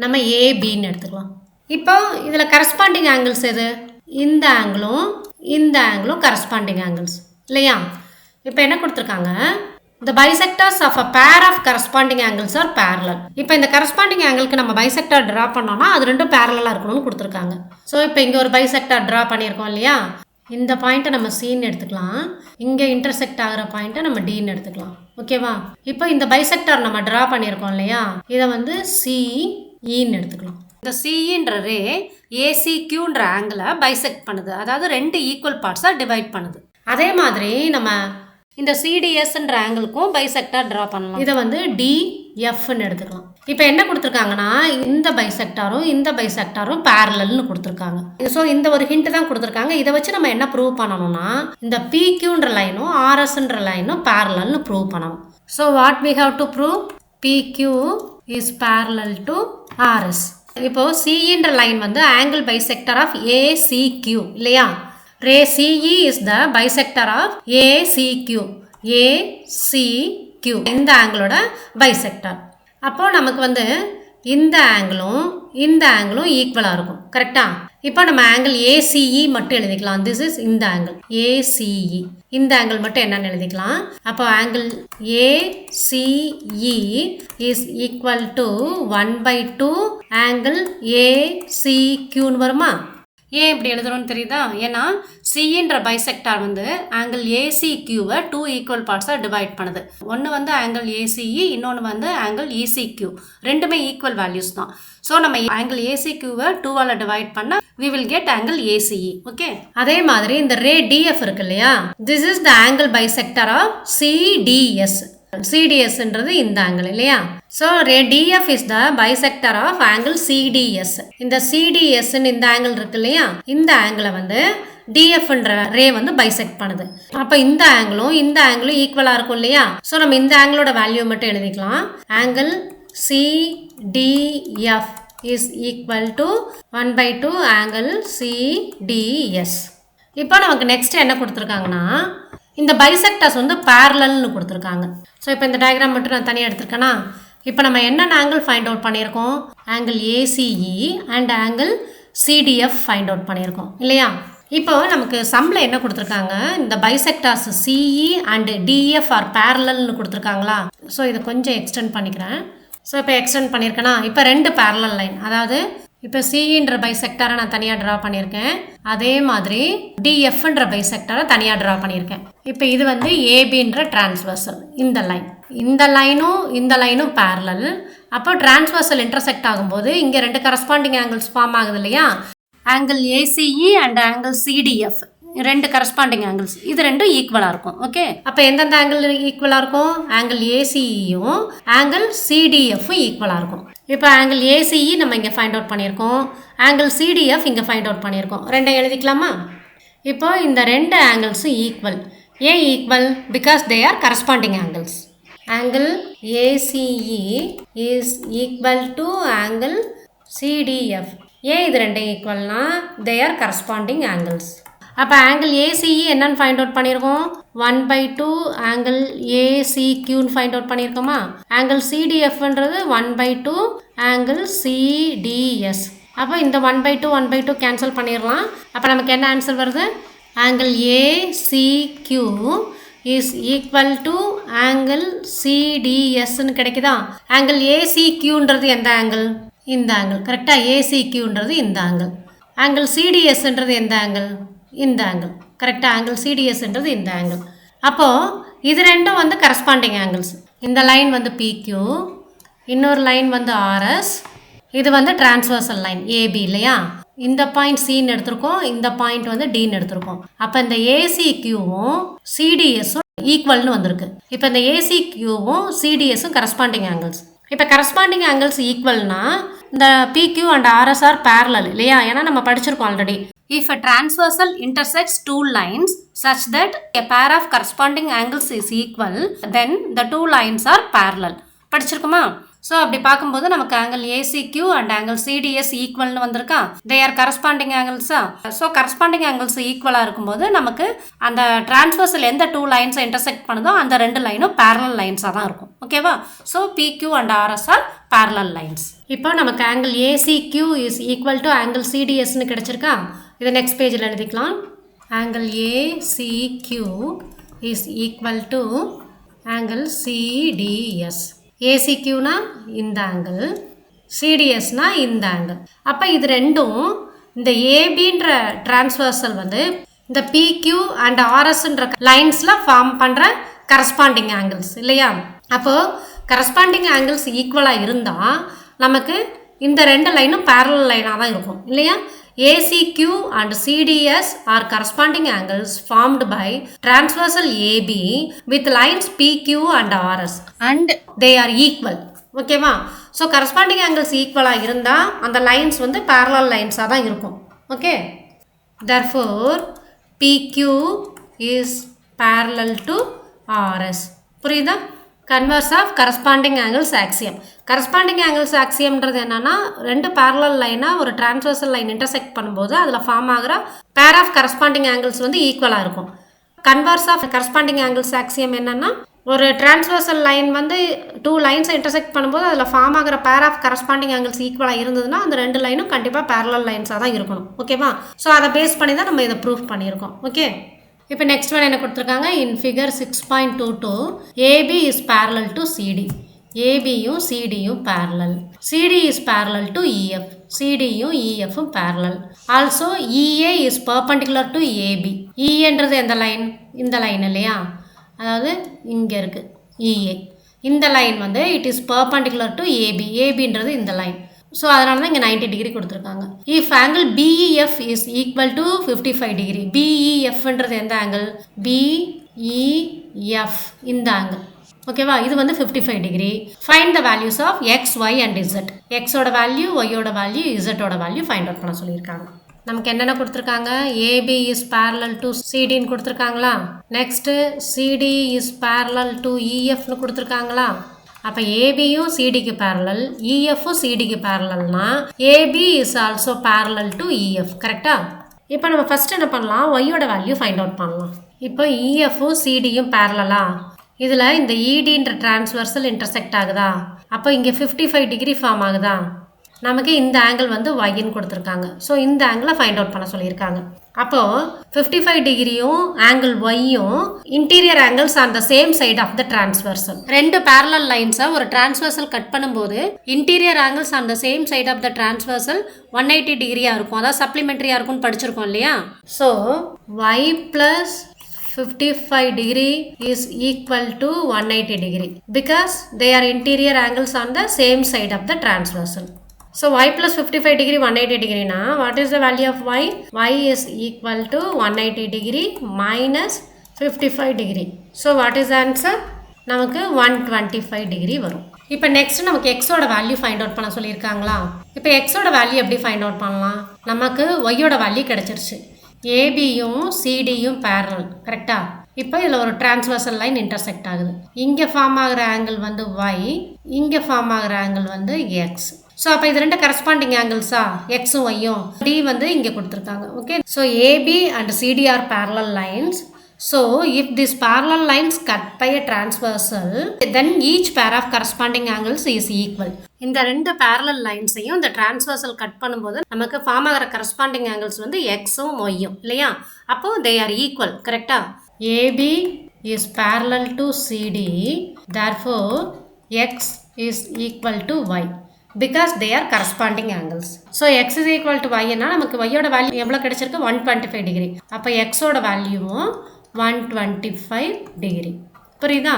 நம்ம ABன்னு எடுத்துக்கலாம். இப்போ இதில் கரஸ்பாண்டிங் ஆங்கிள்ஸ் எது? இந்த ஆங்கிளும் கரஸ்பாண்டிங் ஆங்கிள்ஸ் இல்லையா? இப்போ என்ன கொடுத்துருக்காங்க? The bisectors of a pair of corresponding angles are parallel. இப்போ இந்த corresponding ஆங்கிளுக்கு நம்ம பைசெக்டார் ட்ரா பண்ணோம்னா அது ரெண்டும் பேரலாக இருக்கணும்னு கொடுத்துருக்காங்க. ஸோ இப்போ இங்கே ஒரு பைசெக்டார் ட்ரா பண்ணியிருக்கோம் இல்லையா? இந்த பாயிண்ட்டை நம்ம Cன்னு எடுத்துக்கலாம். இங்கே இன்டர்செக்ட் ஆகிற பாயிண்ட்டை நம்ம Dன்னு எடுத்துக்கலாம். ஓகேவா? இப்போ இந்த பைசெக்டார் நம்ம ட்ரா பண்ணியிருக்கோம் இல்லையா? இதை வந்து CEன்னு எடுத்துக்கலாம். இந்த CEன்ற ரே ACQன்ற ஆங்கிளை பைசெக்ட் பண்ணுது. அதாவது ரெண்டு ஈக்குவல் பார்ட்ஸாக டிவைட் பண்ணுது. அதே மாதிரி நம்ம இந்த CDSன்ற ஆங்கிளுக்கும் பைசெக்டார் ட்ரா பண்ணலாம். இதை வந்து DFன்னு எடுத்துக்கலாம். இப்போ என்ன கொடுத்துருக்காங்கன்னா இந்த பைசெக்டாரும் பேரலல்னு கொடுத்துருக்காங்க. ஸோ இந்த ஒரு ஹிண்ட் தான் கொடுத்துருக்காங்க. இதை வச்சு நம்ம என்ன ப்ரூவ் பண்ணணும்னா இந்த PQன்ற லைனும் RSன்ற லைனும் பேரலல்னு ப்ரூவ் பண்ணணும். So what we have to prove? PQ is parallel to RS. இப்போ CEன்ற லைன் வந்து ஆங்கிள் பைசெக்டார் ஆஃப் ACQ இல்லையா? Ray CE is the bisector of ACQ. ACQ இந்த ஆங்கிளோட பைசெக்டார். அப்போ நமக்கு வந்து இந்த ஆங்கிளும் ஈக்குவலாக இருக்கும். கரெக்டா? இப்போ நம்ம ஆங்கிள் ACE மட்டும் எழுதிக்கலாம். திஸ் இஸ் இந்த ஆங்கிள் ACE. இந்த ஆங்கிள் மட்டும் என்னன்னு எழுதிக்கலாம். அப்போ angle ACE is equal to 1/2 angle ACQன்னு வருமா? ஏன் இப்படி எழுதுறோன்னு தெரியுதா? ஏன்னா சின்ற பைசெக்டார் வந்து ஆங்கிள் ACQவை 2 ஈக்குவல் பார்ட்ஸாக டிவைட் பண்ணுது. ஒன்று வந்து ஆங்கிள் ACE, இன்னொன்று வந்து ஆங்கிள் ECQ. ரெண்டுமே ஈக்குவல் வேல்யூஸ் தான். ஸோ நம்ம ஆங்கிள் ACQவை 2ஆல் டிவைட் பண்ணால் we will get angle ACE. Okay, அதே மாதிரி இந்த ரே DF இருக்கு இல்லையா? This is the angle bisector of CDS. CDSன்றது இந்த ஆங்கிள் இல்லையா? So ray DF is the bisector of angle CDS. இந்த CDSன்னு இந்த ஆங்கிள் இருக்கு இல்லையா? இந்த ஆங்கிளை வந்து DFன்ற ரே வந்து பைசெக்ட் பண்ணுது. அப்போ இந்த ஆங்கிளும் ஈக்குவலாக இருக்கும் இல்லையா? ஸோ நம்ம இந்த ஆங்கிளோட வேல்யூ மட்டும் எழுதிக்கலாம். Angle CDF is equal to 1/2 angle CDS. இப்போ நமக்கு நெக்ஸ்ட் என்ன கொடுத்துருக்காங்கன்னா இந்த பைசெக்டர்ஸ் வந்து பேரலல்னு கொடுத்துருக்காங்க. ஸோ இப்போ இந்த டயக்ராம் மட்டும் நான் தனியாக எடுத்துருக்கேன்னா இப்போ நம்ம என்னென்ன ஆங்கிள் ஃபைண்ட் அவுட் பண்ணியிருக்கோம்? Angle ACE and angle CDF find out பண்ணியிருக்கோம் இல்லையா? இப்போ நமக்கு சம்மில் என்ன கொடுத்துருக்காங்க? இந்த bisectors CE and DF R பேரலல்னு கொடுத்துருக்காங்களா? ஸோ இதை கொஞ்சம் எக்ஸ்டெண்ட் பண்ணிக்கிறேன். ஸோ இப்போ எக்ஸ்டெண்ட் பண்ணியிருக்கேன்னா இப்போ ரெண்டு பேரலல் லைன், அதாவது இப்போ CEன்ற பைசெக்டாரை நான் தனியாக ட்ரா பண்ணியிருக்கேன். அதே மாதிரி DFன்ற பைசெக்டாரை தனியாக ட்ரா பண்ணியிருக்கேன். இப்போ இது வந்து ABன்ற டிரான்ஸ்வர்சல். இந்த லைனும் பேரலல். அப்போ டிரான்ஸ்வர்சல் இன்டர்செக்ட் ஆகும்போது இங்கே ரெண்டு கரஸ்பாண்டிங் ஆங்கிள்ஸ் ஃபார்ம் ஆகுது இல்லையா? Angle ACE and angle CDF ரெண்டு கரஸ்பாண்டிங் ஆங்கிள்ஸ், இது ரெண்டும் ஈக்குவலாக இருக்கும். ஓகே, அப்போ எந்தெந்த ஆங்கிள் ஈக்குவலாக இருக்கும்? ஆங்கிள் ACEயும் ஆங்கிள் CDFும் ஈக்குவலாக இருக்கும். இப்போ ஆங்கிள் ACE நம்ம இங்கே ஃபைண்ட் அவுட் பண்ணியிருக்கோம், ஆங்கிள் CDF இங்கே ஃபைண்ட் அவுட் பண்ணியிருக்கோம். ரெண்டையும் எழுதிக்கலாமா? இப்போ இந்த ரெண்டு ஆங்கிள்ஸும் ஈக்குவல். ஏன் equal? Because they are corresponding angles. Angle ACE is equal to angle CDF. ஏன் இது ரெண்டும் ஈக்குவல்னா தே ஆர் கரஸ்பாண்டிங் ஆங்கிள்ஸ். அப்போ ஆங்கிள் ACE என்னன்னு ஃபைண்ட் அவுட் பண்ணியிருக்கோம்? 1/2 ஆங்கிள் ACQன்னு ஃபைண்ட் அவுட் பண்ணியிருக்கோமா? ஆங்கிள் CDFன்றது 1/2 ஆங்கிள் CDS. அப்போ இந்த 1/2 கேன்சல் பண்ணிடலாம். அப்போ நமக்கு என்ன ஆன்சர் வருது? Angle ACQ is equal to angle CDSன்னு கிடைக்குதா? ஆங்கிள் ACQன்றது எந்த ஆங்கிள்? இந்த ஆங்கிள். கரெக்டாக, ACQன்றது இந்த ஆங்கிள். ஆங்கிள் CDSன்றது எந்த ஆங்கிள்? இந்த ஆங்கிள். கரெக்டாக, ஆங்கிள் CDSன்றது இந்த ஆங்கிள். அப்போது இது ரெண்டும் வந்து கரஸ்பாண்டிங் ஆங்கிள்ஸ். இந்த லைன் வந்து PQ, இன்னொரு லைன் வந்து RS, இது வந்து டிரான்ஸ்வர்சல் லைன் AB இல்லையா? இந்த பாயிண்ட் Cன்னு எடுத்திருக்கோம், இந்த பாயிண்ட் வந்து Dன்னு எடுத்திருக்கோம். அப்போ இந்த ACQவும் CDSும் ஈக்குவல்னு வந்திருக்கு. இப்போ இந்த ACQவும் CDSும் கரஸ்பாண்டிங் ஆங்கிள்ஸ். இப்போ கரஸ்பாண்டிங் ஆங்கிள்ஸ் ஈக்குவல்னா இந்த PQ and RS are parallel இல்லையா? ஏன்னா நம்ம படிச்சிருக்கோம் already. If a transversal intersects two lines such that a pair of corresponding angles is equal, then the two lines are parallel. படிச்சிருக்குமா? ஸோ அப்படி பார்க்கும்போது நமக்கு angle ACQ and angle CDS ஈக்குவல்னு வந்திருக்கா. தே ஆர் கரஸ்பாண்டிங் ஆங்கிள்ஸா. ஸோ கரஸ்பாண்டிங் ஆங்கிள்ஸ் ஈக்குவலாக இருக்கும்போது நமக்கு அந்த டிரான்ஸ்வர்சல் எந்த டூ லைன்ஸை இன்டர்செக்ட் பண்ணுதோ அந்த ரெண்டு லைனும் பேரலல் லைன்ஸாக தான் இருக்கும். ஓகேவா? So PQ and RS are parallel lines. இப்போ நமக்கு angle ACQ is equal to angle சிடிஎஸ்ன்னு கிடைச்சிருக்கா. இதை நெக்ஸ்ட் பேஜில் எழுதிக்கலாம். Angle ACQ is equal to angle CDS. ஏசிக்யூனா இந்த ஆங்கிள், சிடிஎஸ்னா இந்த ஆங்கிள். அப்போ இது ரெண்டும் இந்த ஏபின்ற டிரான்ஸ்வர்சல் வந்து இந்த பிக்யூ அண்ட் ஆர்எஸ்ன்ற லைன்ஸில் ஃபார்ம் பண்ணுற கரஸ்பாண்டிங் ஆங்கிள்ஸ் இல்லையா. அப்போது கரஸ்பாண்டிங் ஆங்கிள்ஸ் ஈக்குவலாக இருந்தால் நமக்கு இந்த ரெண்டு லைனும் பேரலல் லைனாக தான் இருக்கும் இல்லையா. ACQ and CDS are corresponding angles formed by transversal AB with lines PQ and RS and they are equal. ஓகேவா? ஸோ கரஸ்பாண்டிங் ஆங்கிள்ஸ் ஈக்குவலாக இருந்தால் அந்த லைன்ஸ் வந்து பேரலல் லைன்ஸாக தான் இருக்கும். Okay, therefore PQ is parallel to RS. புரியுதா? Converse of corresponding angles axiom. Corresponding angles ஆக்சியம்ன்றது என்னன்னா, ரெண்டு பேரலல் லைனாக ஒரு டிரான்ஸ்வர்சல் லைன் இன்டர்செக்ட் பண்ணும்போது அதில் ஃபார்ம் ஆகிற பேர் ஆஃப் கரஸ்பாண்டிங் ஆங்கிள்ஸ் வந்து ஈக்குவலாக இருக்கும். Converse of corresponding angles axiom என்னன்னா, ஒரு டிரான்ஸ்வர்சல் லைன் வந்து டூ லைன்ஸை இன்டர்செக்ட் பண்ணும்போது அதில் ஃபார்ம் ஆகிற பேர் ஆஃப் கரஸ்பாண்டிங் ஆங்கிள்ஸ் ஈக்குவலாக இருந்ததுன்னா அந்த ரெண்டு லைனும் கண்டிப்பாக பேரலல் லைன்ஸாக தான் இருக்கணும். ஓகேவா? ஸோ அதை பேஸ் பண்ணி தான் நம்ம இதை ப்ரூஃப் பண்ணியிருக்கோம். ஓகே, இப்போ நெக்ஸ்ட் ஒன் என்ன கொடுத்துருக்காங்க. In figure 6.22 AB is parallel to CD. ஏபியும் சிடியும் parallel. CD is parallel to EF. சிடியும் இஎஃப்பும் parallel. Also EA is perpendicular to AB. இஏன்றது எந்த லைன்? இந்த லைன் இல்லையா, அதாவது இங்கே இருக்குது இஏ. இந்த லைன் வந்து it is perpendicular to AB. ஏபின்றது இந்த லைன். ஸோ அதனால தான் இங்கே 90 டிகிரி கொடுத்துருக்காங்க. If angle BEF is equal to 55 degree. பிஇஎஃப்ன்றது எந்த ஆங்கிள்? பிஇஎஃப் இந்த ஆங்கிள். ஓகேவா? இது வந்து 55 degree. Find the values of X, Y and Z. எக்ஸோட வேல்யூ, ஒய்யோட வேல்யூ, இசட்டோட வேல்யூ ஃபைண்ட் அவுட் பண்ண சொல்லியிருக்காங்க. நமக்கு என்னென்ன கொடுத்துருக்காங்க? ஏபி இஸ் பேரலல் டு சிடின்னு கொடுத்துருக்காங்களா. Next CD is parallel to இஎஃப்னு கொடுத்துருக்காங்களா. அப்போ ஏபியும் சிடிக்கு பேரலல், இஎஃப்பும் சிடிக்கு பேரலல்னா AB is also parallel to EF. கரெக்டா? இப்போ நம்ம ஃபஸ்ட் என்ன பண்ணலாம்? ஒய்யோட வேல்யூ ஃபைண்ட் அவுட் பண்ணலாம். இப்போ இஎஃப்பும் சிடியும் பேரலலா. இதில் இந்த இடின்ற டிரான்ஸ்வர்சல் இன்டர்செக்ட் ஆகுதா. அப்போ இங்கே 55 டிகிரி ஃபார்ம் ஆகுதா. நமக்கு இந்த ஆங்கிள் வந்து ஒய்ன்னு கொடுத்துருக்காங்க. ஸோ இந்த ஆங்கிளை ஃபைண்ட் அவுட் பண்ண சொல்லியிருக்காங்க. அப்போது 55 டிகிரியும் ஆங்கிள் ஒய்யும் interior angles on the same side of the transversal. ரெண்டு பேரலல் லைன்ஸை ஒரு டிரான்ஸ்வர்சல் கட் பண்ணும்போது interior angles on the same side of the transversal 180 டிகிரியாக இருக்கும். அதாவது சப்ளிமெண்ட்ரியாக இருக்கும்னு படிச்சிருக்கோம் இல்லையா. So Y plus 55 degree is equal to 180 degree because they are interior angles on the same side of the transversal. So y plus 55 degree 180 degree na, what is the value of y? Y is equal to 180 degree minus 55 degree. So what is the answer? நமக்கு 125 degree வரும். இப்போ நெக்ஸ்ட் நமக்கு எக்ஸோட வேல்யூ ஃபைண்ட் அவுட் பண்ண சொல்லியிருக்காங்களா. இப்போ எக்ஸோட வேல்யூ எப்படி ஃபைண்ட் அவுட் பண்ணலாம்? நமக்கு ஒய்யோட வேல்யூ கிடச்சிருச்சு. ஏபியும் சிடியும் பேரலல். கரெக்டா? இப்போ இதில் ஒரு டிரான்ஸ்வர்சல் லைன் இன்டர்செக்ட் ஆகுது. இங்கே ஃபார்ம் ஆகிற ஆங்கிள் வந்து ஒய், இங்கே ஃபார்ம் ஆகிற ஆங்கிள் வந்து எக்ஸ். ஸோ அப்போ இது ரெண்டு கரஸ்பாண்டிங் ஆங்கிள்ஸா, எக்ஸும் ஒய்யும். டி வந்து இங்கே கொடுத்துருக்காங்க. Okay, so AB and CD are parallel lines. So if these parallel lines cut by a transversal, then each pair of corresponding angles is equal. இந்த ரெண்டு parallel linesையும் இந்த transversal கட் பண்ணும்போது நமக்கு ஃபார்ம் ஆகிற corresponding angles வந்து xும் yயும் இல்லையா. அப்போ they are equal. கரெக்டா? AB is parallel to CD, therefore x is equal to y because they are corresponding angles. So x is equal to y னா நமக்கு y ஓட வேல்யூ எவ்வளோ கிடைச்சிருக்கு? 125 டிகிரி. அப்போ x ஓட வேல்யூவும் 125 டிகிரி. புரியுதா?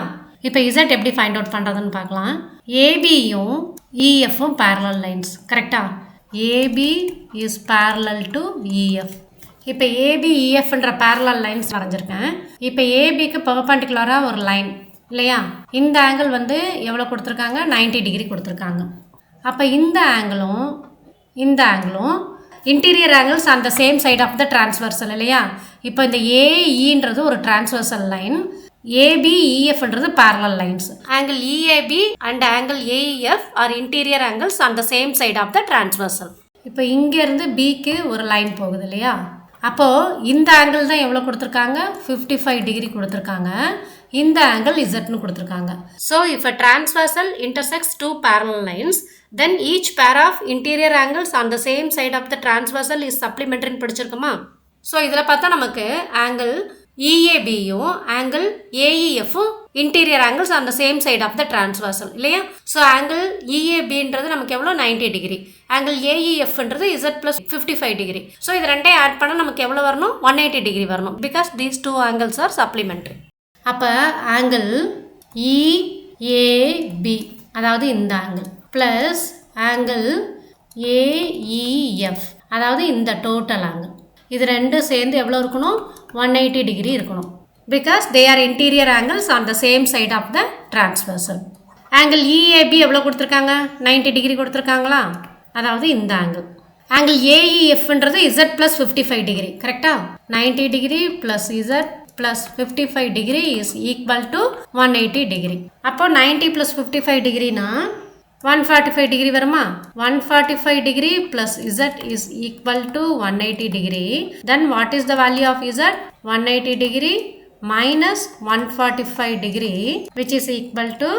இப்போ இசட் எப்படி ஃபைண்ட் அவுட் பண்ணுறதுன்னு பார்க்கலாம். ஏபியும் இஎஃப்பும் பேரலல் லைன்ஸ். கரெக்டா? AB is parallel to EF. இப்போ ஏபி இஎஃப்ன்ற பேரலல் லைன்ஸ் வரைஞ்சிருக்கேன். இப்போ ஏபிக்கு பெர்பெண்டிகுலராக ஒரு லைன் இல்லையா. இந்த ஆங்கிள் வந்து எவ்வளோ கொடுத்துருக்காங்க? 90 டிகிரி கொடுத்துருக்காங்க. அப்போ இந்த ஆங்கிளும் இந்த ஆங்கிளும் இன்டீரியர் ஆங்கிள்ஸ் அந்த same side of the transversal இல்லையா. இப்போ இந்த ஏஇன்றது ஒரு டிரான்ஸ்வர்சல் லைன். ABEFன்றது parallel lines. Angle EAB and angle AEF are interior angles on the same side of the transversal. இப்போ இங்கேருந்து Bக்கு ஒரு லைன் போகுது இல்லையா, அப்போது இந்த ஆங்கிள் தான் எவ்வளோ கொடுத்துருக்காங்க, 55 டிகிரி கொடுத்துருக்காங்க. இந்த ஆங்கிள் இசட்னு கொடுத்துருக்காங்க. So if a transversal intersects two parallel lines, then each pair of interior angles on the same side of the transversal is supplementary படிச்சிருக்குமா? ஸோ இதில் பார்த்தா நமக்கு ஆங்கிள் EABயும் ஆங்கிள் AEFும் interior angles on the same side of the transversal இல்லையா. ஸோ ஆங்கிள் EABன்றது நமக்கு எவ்வளோ 90 டிகிரி, ஆங்கிள் AEFன்றது Z+55 டிகிரி. ஸோ இது ரெண்டையும் ஆட் பண்ணால் நமக்கு எவ்வளோ வரணும், 180 டிகிரி வரணும். Because these two angles are supplementary. அப்போ ஆங்கிள் EAB அதாவது இந்த ஆங்கிள் ப்ளஸ் ஆங்கிள் AEF அதாவது இந்த டோட்டல் ஆங்கிள், இது ரெண்டும் சேர்ந்து எவ்வளோ இருக்கணும், 180 டிகிரி இருக்கணும். Because they are interior angles on the same side of the transversal. Angle EAB எவ்வளோ கொடுத்துருக்காங்க, 90 டிகிரி கொடுத்துருக்காங்களா, அதாவது இந்த ஆங்கிள். ஆங்கிள் AEFன்றது Z+55 டிகிரி கரெக்டா. 90 degree plus Z+55 degree is equal to 180 degree. அப்போ 90 + 55 டிகிரினா 145 டிகிரி வருமா. 145 degree plus Z is equal to 180 degree. Then what is the value of Z? 180 degree minus 145 degree which is equal to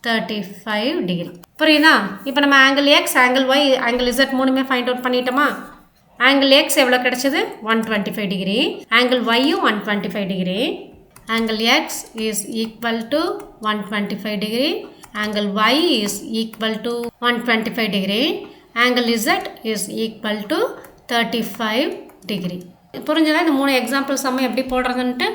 35 degree. புரியுதா? இப்போ நம்ம angle X, angle Y, angle Z மூணுமே ஃபைண்ட் அவுட் பண்ணிட்டோமா. ஆங்கிள் X எவ்வளோ கிடைச்சது, 125 டிகிரி. ஆங்கிள் Yயும் 125 degree. Angle X is equal to 125 degree. Angle Y is equal to 125 degree. Angle Z is equal to 35 degree. புரிஞ்சதா இந்த மூணு எக்ஸாம்பிள் சம் எப்படி போடுறதுன்ட்டு.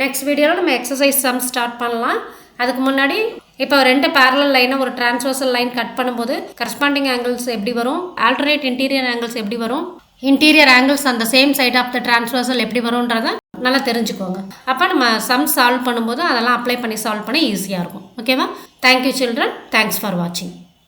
நெக்ஸ்ட் வீடியோவில் நம்ம எக்ஸசைஸ் சம் ஸ்டார்ட் பண்ணலாம். அதுக்கு முன்னாடி இப்போ ரெண்டு பேரலல் லைனை ஒரு டிரான்ஸ்வர்சல் லைன் கட் பண்ணும்போது கரஸ்பாண்டிங் ஆங்கிள்ஸ் எப்படி வரும், ஆல்டர்னேட் இன்டீரியர் ஆங்கிள்ஸ் எப்படி வரும், இன்டீரியர் ஆங்கிள்ஸ் அந்த same side of the transversal எப்படி வரும்ன்றதை நல்லா தெரிஞ்சுக்கோங்க. அப்போ நம்ம சம் சால்வ் பண்ணும்போது அதெல்லாம் அப்ளை பண்ணி சால்வ் பண்ண ஈஸியாக இருக்கும். ஓகேவா? Thank you children. தேங்க்ஸ் ஃபார் வாட்சிங்.